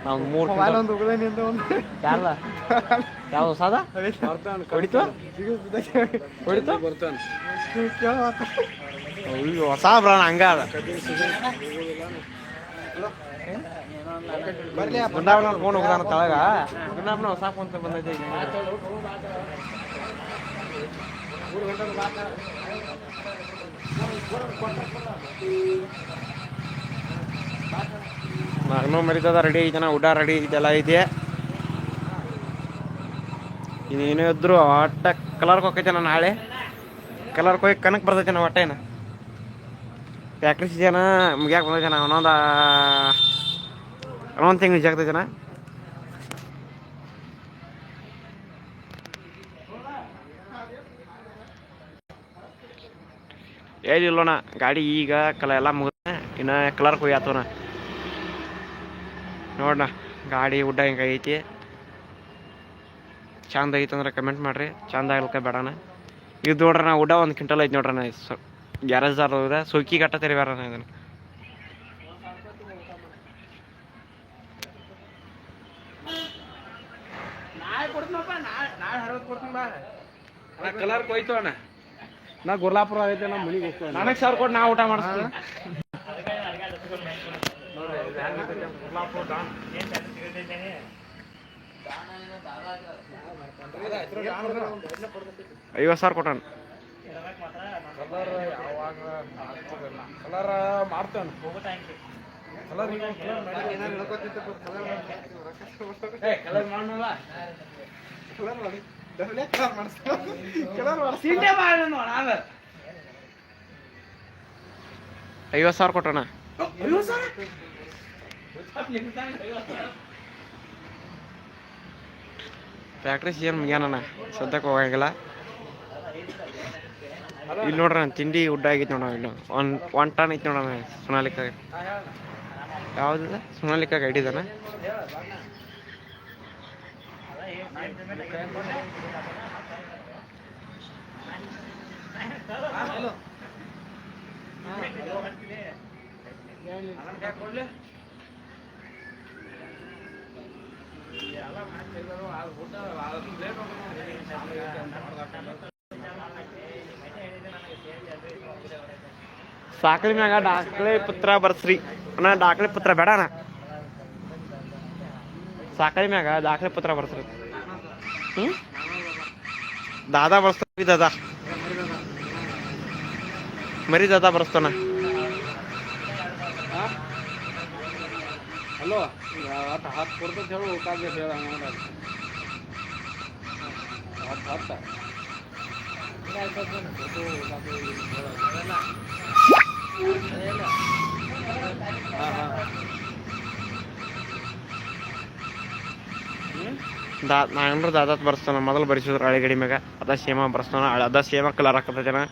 ನಾವು ಮೂರು ಒಂದು ಉಗುಳೇನಿ ಅಂತ ಒಂದು ಯಾರ್ದ ಯಾವ ಹೊಸದ ಹೊಡಿತು ಹೊಡಿತು ಹೊಸ ಬ್ರಾಣ ಹಂಗ ಅದ ಗುಂಡಾಪನ ಫೋನ್ ಹೋಗ್ದಾನ ತಳಗ ಗುಂಡಾಪನ ಹೊಸ ಫೋನ್ ಬಂದೈತೆ ಮಗನೂ ಮರಿತದ ರೆಡಿ ಐತನ ಊಟ ರೆಡಿ ಇದೆಲ್ಲ ಐತಿ ಇನ್ನೇನು ಇದ್ರು ಒಟ್ಟ ಕಲರ್ಗೆ ಹೋಗ್ತೈತೇನ ನಾಳೆ ಕಲರ್ಗೆ ಹೋಗಿ ಕನಕ್ ಬರ್ತೈತೇನ ಒಟ್ಟೇನ ಫ್ಯಾಕ್ಟ್ರಿ ಸೀಸನ ಮುಗಿಯಾಕ ಬಂದೈತೇನ ಇನ್ನೊಂದು ತಿಂಗಳು ಜಾಗ್ತೈತೇನ ಏನಿಲ್ಲೋಣ ಗಾಡಿ ಈಗ ಎಲ್ಲ ಮುಗಿದ ಇನ್ನು ಕಲರ್ಗೆ ಹೋಗಿ ಆತವನ ನೋಡಣ ಗಾಡಿ ಉಡ್ಡ ಹಿಂಗೆ ಐತಿ ಚಂದ ಐತಿ ಅಂದ್ರೆ ಕಮೆಂಟ್ ಮಾಡ್ರಿ ಚಂದ ಆಗ್ಲಿಕ್ಕೆ ಬೇಡಣ ಇದು ನೋಡ್ರಿ ನಾ ಉಡ್ಡ ಒಂದು ಕ್ವಿಂಟಲ್ ಐತಿ ನೋಡ್ರಿ ನಾ ಗ್ಯಾರೇಜ್ದಾರ ಹೋಗಿದೆ ಸೋಕಿ ಗಟ್ಟ ತೆರಿವಾರ ಇದನ್ನು ಕಲರ್ ಹೋಯ್ತು ಅಣ್ಣ ನಾ ಗುರ್ಲಾಪುರ ಐತೆ ನಮ್ಮ ಮನೆಗೆ ಹೋಗ್ತೇವೆ ನನಗೆ ಸಾವಿರ ಕೊಟ್ಟು ನಾ ಊಟ ಮಾಡಿಸ್ತೀನಿ $50,000 ಕೊಟ್ಟಾನ ಕಲರ್ ಮಾಡ್ತಾನೆ $50,000 ಕೊಟ್ಟಣ ಫ್ಯಾಕ್ಟ್ರಿ ಸೀಸನ್ ಮುಗ್ಯಾನ ಸದ್ಯಕ್ಕೆ ಹೋಗಂಗಿಲ್ಲ ಇಲ್ಲಿ ನೋಡ್ರಿ ನಾನು ತಿಂಡಿ ಉಡ್ಡ ಆಗೈತಿ ನೋಡ ಇಲ್ಲಿ ಒನ್ ಟನ್ ಐತಿ ನೋಡೋಣ ಸೊನಾಲಿಕ ಯಾವ್ದಿಲ್ಲ ಸೊನಾಲಿಕ ಗಾಡಿ ಇದಾನ ಸಾಕಳಿ ಮ್ಯಾಗ ದಾಖಲೆ ಪತ್ರ ಬರ್ಸ್ರಿ ಅಣ್ಣ ದಾಖಲೆ ಪತ್ರ ಬೇಡ ಅಣ್ಣ ಸಾಕಳಿ ಮ್ಯಾಗ ದಾಖಲೆ ಪತ್ರ ಬರ್ಸ್ರಿ ದಾದಾ ಬರ್ಸ್ತೀವಿ ದಾದಾ ಮರಿ ದಾದಾ ಬರ್ಸ್ತಾನ ಹಲೋ ಹತ್ತು ಕೊಡ್ತೈತೆ ಹೇಳು ಊಟಾಗೆ ಹೇಳ ಹತ್ತು ನಾಗಂದ್ರ ದಾದಾತ್ ಬರ್ಸ್ತಾನ ಮೊದಲು ಬರಿಸಿದ್ರು ಹಳೆ ಗಾಡಿ ಮ್ಯಾಗ ಅದ ಸೇಮ ಬರ್ಸ್ತಾನ ಅದ ಸೇಮ ಕಲರ್ ಹಾಕತೈತೇನ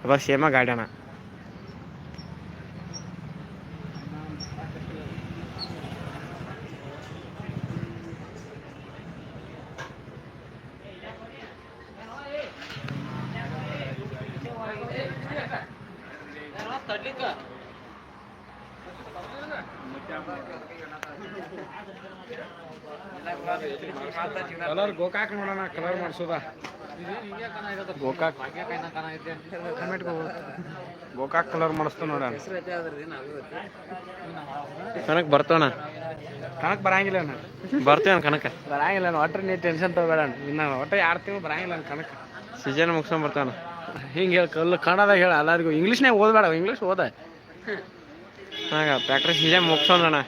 ಅದ ಸೇಮ ಗಾಡಿನ ಕಲರ್ ಗೋಕಾಕ್ ನೋಡೋಣ ಕಲರ್ ಮಾಡಿಸೋದ ಗೋಕಾಕ್ ಗೋಕಾಕ್ ಕಲರ್ ಮಾಡಿಸ್ತು ನೋಡೋಣ ಕನಕ್ ಬರ್ತವಣ ಕಣಕ್ ಬರಂಗಿಲ್ಲ ಅಣ್ಣ ಬರ್ತೇವನ್ ಕನಕ ಬರಂಗಿಲ್ಲ ಒಟ್ರೆ ನೀ ಟೆನ್ಷನ್ ತಗೋಬೇಡ ಇನ್ನು ಒಟ್ಟು 2 ತಿಂಗಳು ಬರಂಗಿಲ್ಲ ಕಣಕ್ ಸೀಸನ್ ಮುಗಿಸ್ಕೊಂಡ್ ಬರ್ತಾನ ಹಿಂಗೆ ಹೇಳಿ ಕನ್ನಡದಾಗ ಹೇಳ ಎಲ್ಲರಿಗೂ ಇಂಗ್ಲೀಷ್ನಾಗ ಓದ್ಬೇಡ ಇಂಗ್ಲೀಷ್ ಓದ ಹಾಗ ಫ್ಯಾಕ್ಟ್ರಿ ಸೀಸನ್ ಮುಗಿಸೋಣ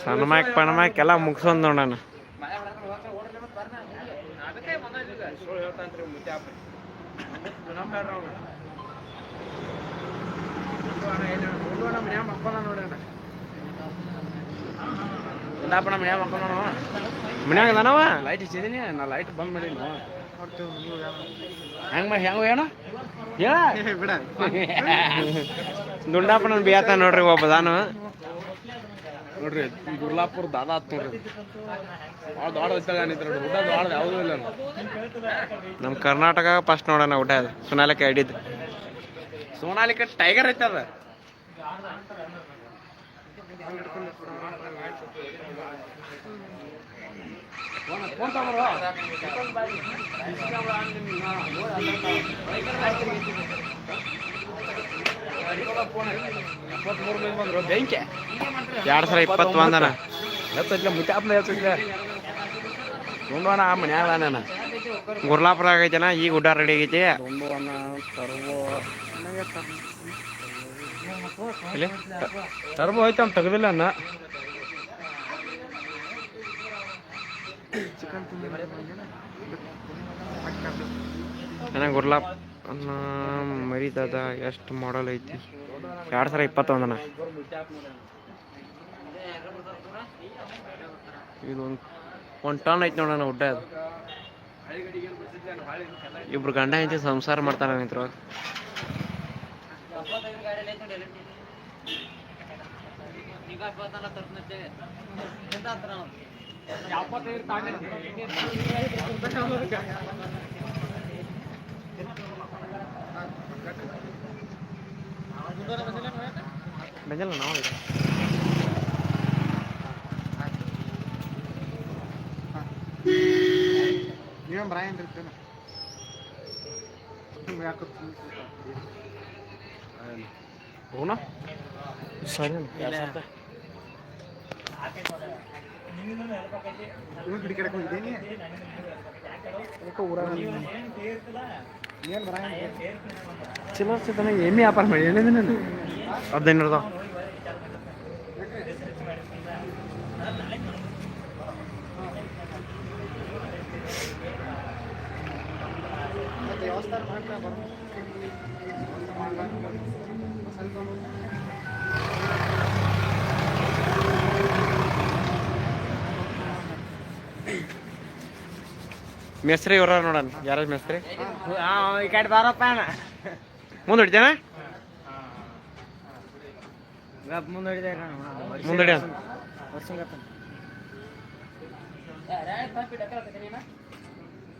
ಸಣ್ಣ ಮೈಕ್ ಪಣ ಮೈಕ್ ಎಲ್ಲ ಮುಗಿಸೋದ್ ನೋಡೋಣ ಮನ್ಯಾಗ ಅದಾನವ ಲೈಟ್ ಇಚ್ಚಿದೀನಿ ನಾ ಲೈಟ್ ಬಂದ್ ಮಾಡೀನಿ ಹೆಂಗ್ ಹೆಂಗ ಏನೋ ಹೇಳ ಬಿಡ ದುಂಡಾಪನ ಬೇತ ನೋಡ್ರಿ ಒಬ್ಬ ನಾನು ನೋಡ್ರಿ ಗುರ್ಲಾಪುರ ದಾದಾ ಆತ್ ನೋಡ್ರಿ ಭಾಳ ದೊಡ್ಡ ಇತ್ತಾಗ ಊಟ ದೊಡ್ಡ ಯಾವುದೂ ಇಲ್ಲ ನಮ್ಮ ಕರ್ನಾಟಕ ಫಸ್ಟ್ ನೋಡೋಣ ಊಟ ಅದು ಸೊನಾಲಿಕ ಹಿಡಿದು ಸೋನಾಲಿಕ ಟೈಗರ್ ಐತೆ ಅದ ಬೆಂಕಿ 2021 ಹೆಚ್ಚಿಲ್ಲ ಮುಚ್ಚಾಪ್ನ ಹೆಚ್ಚಿಲ್ಲ ನೋಡೋಣ ಮನ್ಯಾಗ ನಾನು ಗುರ್ಲಾಪುರ ಆಗೈತೆನ ಈಗ ಗುಡ್ಡ ರೆಡಿ ಆಗೈತಿ. ದುಂಡೋಣ ಟರ್ಬೋ ಇಲ್ಲಿ ಟರ್ಬೋ ಹೋಯ್ತು ಅವ್ನು ತೆಗ್ದಿಲ್ಲ ಅನ್ನ ನನಗೆ ಗುರ್ಲಾಪ್ ಮರಿದದ ಎಷ್ಟು ಮಾಡಲ್ ಐತಿ 2021 ಇದು ಒಂದು ಟನ್ ಐತಿ ನೋಡೋಣ ಉಡ್ಡ ಅದು. ಇಬ್ರು ಗಂಡ ಹೆಂಡತಿ ಸಂಸಾರ ಮಾಡ್ತಾರ ಇದ್ರೊಳಗೆ. ಬಂದಿಲ್ಲ ನಾವು ನೀವೇನು ಬರ ಏನು ಇರ್ತೇನೆ ಹೋಗೋಣ ಸರಿ ಗಿಡ ಕಡೆಗೆ ಹೋಗಿದ್ದೀನಿ ಊರಾಗ ಏನು ಬರ ಚಲೋ ಸಿಗ್ತಾನೆ ಎಮ್ಮೆ ವ್ಯಾಪಾರ ಮಾಡಿ ಹೇಳಿದ್ದೀನಿ ನಾನು 15 ಇರ್ತಾವ. ಮತ್ತೆ ವ್ಯವಸ್ಥೆ ಮಾಡ್ತಾ ಬರೋ ಮೆಸ್ತ್ರಿ ಇವ್ರ ನೋಡೋಣ ಯಾರ ಮೆಸ್ತ್ರಿ ಈ ಕಡೆ ಬಾರಪ್ಪ ಮುಂದೆ ಹೊಡಿತೇನ ಮುಂದೆ ಮುಂದೆ ಹೊಡಿ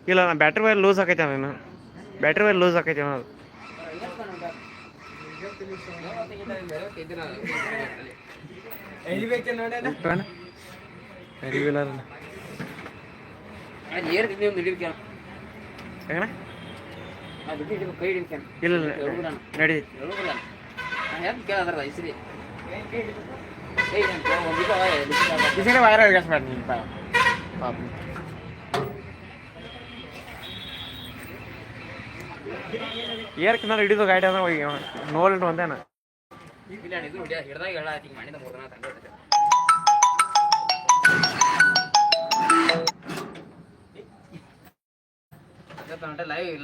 ಇಲ್ಲ ನಾ ಬ್ಯಾಟ್ರಿ ವೈರ್ ಲೂಸ್ ಆಕೈತೆ ನಾನು ಬ್ಯಾಟ್ರಿ ವೈರ್ ಲೂಸ್ ಆಕೈತೆ ಅನ್ನೋದು. ಇಲ್ಲ ನಡಿ ವೈರ್ ಹಿಡಿಸ್ಬೇಡ ನೀನು ಪಾಪ. ಏರ್ಕಿನಾರ ಹಿಡಿದು ಗಾಡಿ ಅಂದ್ರೆ ನೋಲ್ ಒಂದೇನ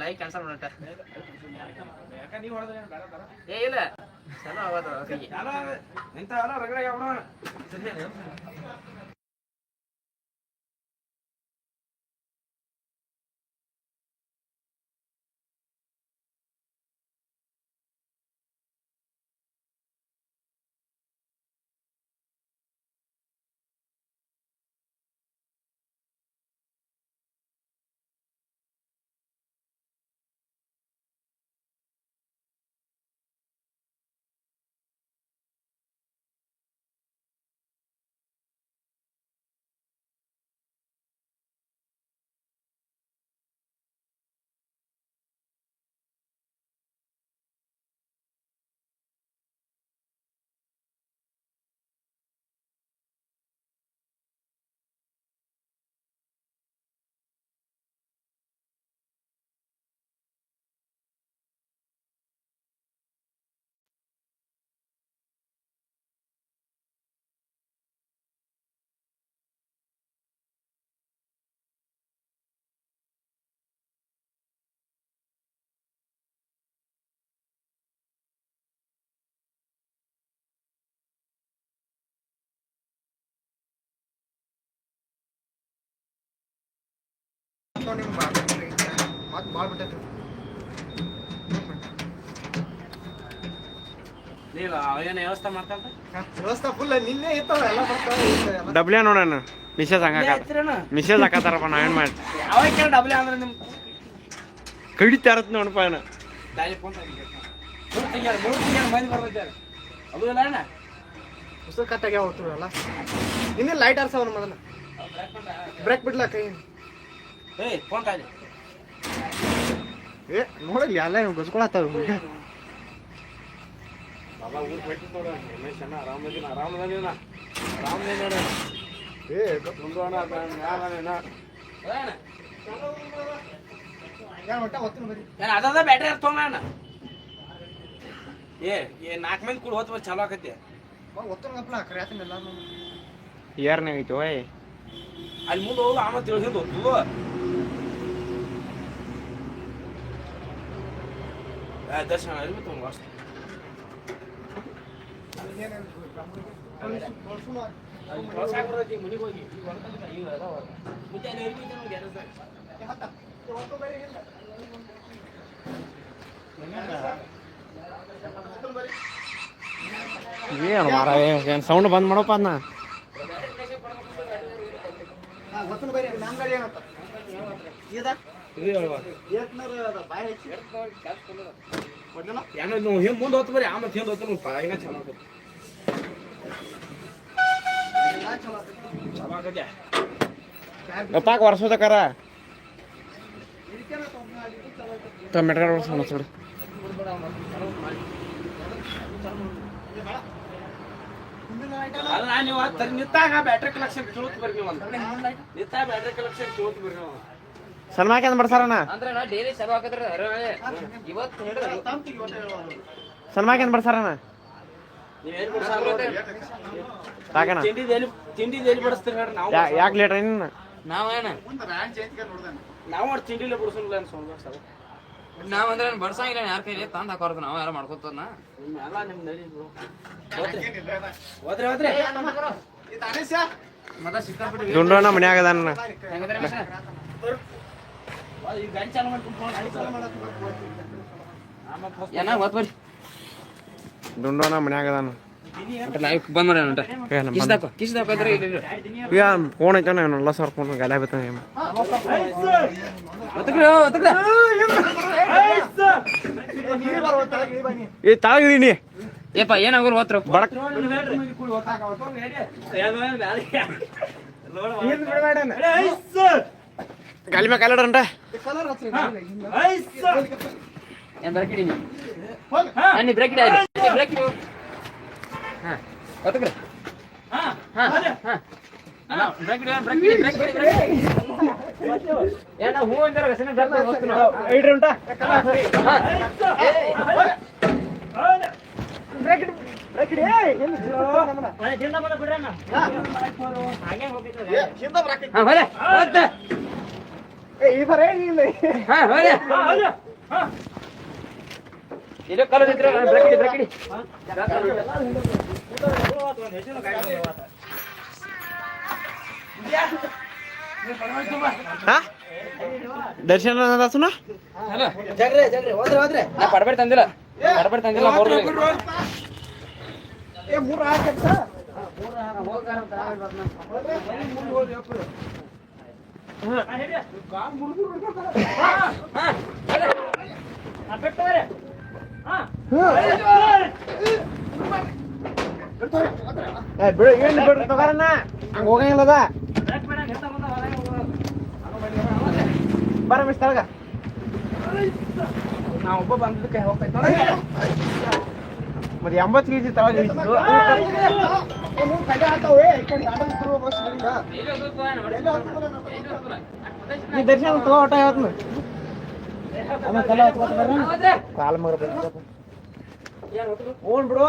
ಲೈವ್ ಕ್ಯಾನ್ಸಲ್ ಮಾಡಟ ಏ ಇಲ್ಲ ಚಲೋ ಆಗೋದು ನಿಮ್ಗೆ ಮತ್ತೆ ಭಾಳ ಬಿಟ್ಟೈತಿ ಅವೇನು ವ್ಯವಸ್ಥೆ ಮಾಡ್ತಾರ ವ್ಯವಸ್ಥೆ ಫುಲ್ ನಿನ್ನೆ ಇರ್ತಾವ ಎಲ್ಲ ಬರ್ತಾವ ಡಬ್ಲ್ಯೂ ನೋಡೋಣ ಮಿಸೇಜ್ ಮಿಸೇಜ್ ಹಾಕತ್ತಾರಪ್ಪ ನಾವೇನು ಮಾಡಿ ಅವಾಗ ಡಬ್ಲ್ಯೂ ಅಂದ್ರೆ ನಿಮ್ ಕಡಿತಾರತ್ ನೋಡಪ್ಪ ಏನ ದಾಳಿ ಫೋನ್ ಮೂರು ತಿಂಗಳು ಮಂದಿ ಬರ್ತೈತೆ ಅದು ಇಲ್ಲ ಅಣ್ಣ ಉಸಿರು ಕಟ್ಟಾಗ್ಯಾವ ಹೋಗ್ತೀವಿ ಅಲ್ಲ ಇನ್ನೇ ಲೈಟ್ ಆರ್ಸವನ ಮೊದಲ ಬ್ರೇಕ್ ಬಿಡ್ಲ ಕೈ ಏಯ್ ಫೋನ್ ಕಾಯ್ದೆ ಏ ನೋಡಲಿ ಎಲ್ಲ ಗಸ್ಕೊಳತ್ತಾವ ಬಾಬಾ ಊರ್ ಬಿಟ್ಟು ನೋಡ ರಮೇಶ್ ಅಣ್ಣ ಆರಾಮದಿನ ಏ ಮುಂದೋಣ ಯಾರಣ್ಣ ಯಾರು ಒಟ್ಟ ಒತ್ತನ ಬರಿ ನಾನು ಅದ ಬ್ಯಾಟ್ರಿ ತೊಗೊಂಡ ಏ 4 ಮಂದಿ ಕೂಡ ಹೋತ್ ಚಲೋ ಆಕತಿ ಒತ್ತನ ಗಪ್ಲ ಕರೆಯತನ ಎಲ್ಲ ಏರ್ನಾಗ ಐತಿ ಓಯ್ ಅಲ್ಲಿ ಮುಂದೆ ಹೋಗು ಆಮೇಲೆ ತಿಳಿಸಿದ್ದು ಹೋಗ್ತು ದರ್ಶನ ಅರಿಬಿತ್ತು ಅಷ್ಟು ಮುನಿಗೆ ಹೋಗಿ ಏನು ಮಾರ ಏನು ಸೌಂಡ್ ಬಂದ್ ಮಾಡಪ್ಪ ಅದನ್ನ ಒತ್ತನ ಬರಿ ನಮ್ಮ ಗಾಡಿ ಏನಂತ ಇದ ಏತ್ನರ ಬಾಯಿ ಹಚ್ಚಿ ಕೊಡ್ಲಿಲ್ಲ ಏನೋ ನೀವು ಹಿಂದೆ ಮುಂದೆ ಹೋಗ್ತು ಬರೀ ಆಮೇಲೆ ಹಿಂದೆ ಹೋಗ್ತು ಏನೋ ಚಲೋ ಆಕತಿ ಚಲೋ ಆಕತಿ ಗಪ್ಪಾಕ ವರ್ಷೋದಕ್ಕಾರ ಟೊಮೆಟೊ ವರ್ಷ ನೋಡು ಅಲ್ಲ ನೀವು ನಿಂತಾಗ ಬ್ಯಾಟ್ರಿ ಕಲೆಕ್ಷನ್ ಕೇಳ್ತು ಬರ್ರಿ ನೀವು ನಿಂತಾಗ ಬ್ಯಾಟ್ರಿ ಕಲೆಕ್ಷನ್ ಕೇಳ್ತು ಬರ್ರಿ ನೀವು ಸಲ್ಮಾಕ್ ಏನ್ ಬಡ್ಸಾರಣ್ಣ ಅಂದ್ರೆ ನಾ ಡೈಲಿ ಚಲೋ ಹಾಕದ್ರಿ ಇವತ್ತು ಸಲ್ಮಾಕ್ ಏನ್ ಬಡ್ಸಾರಣ್ಣ ಸಾಕಣ್ಣ ತಿಂಡಿ ಎಲ್ಲಿ ಬಡಿಸ್ತೀರಿ ಹೇಳ್ರಿ ನಾವು ಯಾಕೆ ಲೇಟ್ ನಿನ್ನ ನಾವೇನ ನಾವು ಅಷ್ಟು ತಿಂಡಿಲೇ ಬಿಡಿಸೋಲ್ಲ ಅನ್ಸೋದು ನಾವಂದ್ರೆ ಬಡ್ಸಂಗಿಲ್ಲ ಯಾರ ಕೈಲಿ ತಂದು ಹಾಕೋರ್ದು ನಾವು ಯಾರು ಮಾಡ್ಕೊತನ ನಿಮ್ಮೆಲ್ಲ ನಿಮ್ ನಡಿ ಹೋದ್ರೆ ಮತ್ತೆ ಸಿಕ್ಕಾಪಟ್ಟಿ ದುಂಡೋಣ ಮನ್ಯಾಗ ಅದಾನ ಈಗ ಗಾಡಿ ಚಾಲು ಏನ ಹೊತ್ತು ಬರ್ರಿ ದುಂಡೋಣ ಮನ್ಯಾಗ ಅದಾನ ಲೈವ್ ಬಂದ್ ಮಾಡ್ಯಾನ ಕಿಸ್ದಾಕ ಇದ್ರೆ ಇಲ್ಲಿ ಫೋನ್ ಐತಾನ ಎಲ್ಲ ಸರ್ ಫೋನ್ ಗಾಲ ಬತ್ತಾನ ಏ ತಾಗಿದೀನಿ ಏಪ ಏನಾಗೋರು ಹೋತ್ರ ಬಡಕ್ ಗಾಲಿ ಮ್ಯಾಗ ಕಾಲಾಡ್ರಂಟ ಏನ್ ಬ್ರೇಕ್ ಹಿಡಿ ನೀ ಬ್ರೇಕ್ ಹಿಡಿ ಬ್ರೇಕ್ ಹಿಡಿ ಹಾ ಹೊತ್ತಕ್ರೆ ಹಾ ಹಾ ಹಾ ಬ್ರೇಕ್ ಹಿಡಿ ಬ್ರೇಕ್ ಹಿಡಿ ಬ್ರೇಕ್ ಹಿಡಿ ಏನ ಹೂ ಅಂತಾರ ಹೆಸರು ಬ್ರೇಕ್ ಹೋಗ್ತೀನಿ ಐಡ್ರಿ ಉಂಟ ಬ್ರೇಕ್ ಹಿಡಿ ಹಾ ಹೊಲೆ ಹೊತ್ತೆ ಈ ಬರ ಏನಿಲ್ಲ ಹಾ ಹೊಲೆ ಇದು ಕಲರ್ ಇದ್ರೆ ಬ್ರೇಕ್ ಹಿಡಿ ದರ್ಶನ ದಾಸುನ ಜಗ್ರಿ ಹೋದ್ರೆ ನಾ ಪಡಬೇಡ ತಂದಿಲ್ಲ ಬೋರ್ಡ್ ಏ ಮೂರು ಹಾಕತ್ತ ಬಿಡು ಏನು ಬಿಡ್ರಿ ತಗೋರಣ್ಣ ಹಂಗ ಹೋಗಂಗಿಲ್ಲದ ಬರ ಮಿಸ್ ತಳಗ ನಾ ಒಬ್ಬ ಬಂದದಕ್ಕೆ ಹೋಗ್ತೈತ ಮತ್ತೆ 80 ಕೆಜಿ ತಳಗ ಇಳಿಸಿದ್ದು ನೀ ದರ್ಶನ ತಗೋ ಒಟ್ಟ ಯಾವತ್ನ ಕಾಲ ಮಗ ಓನ್ ಬಿಡು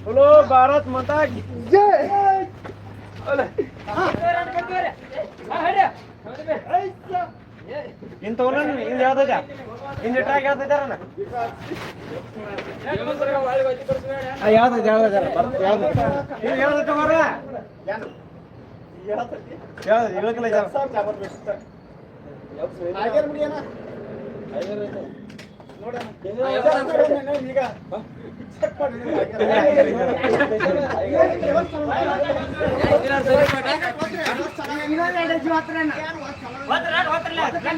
बोलो भारत माता की जय इन तो इन याद इन ट्रैक याद याद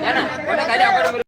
ಏನ? ಒಟ್ಟ ಖಾಲಿ ಹಾಕೊಂಡು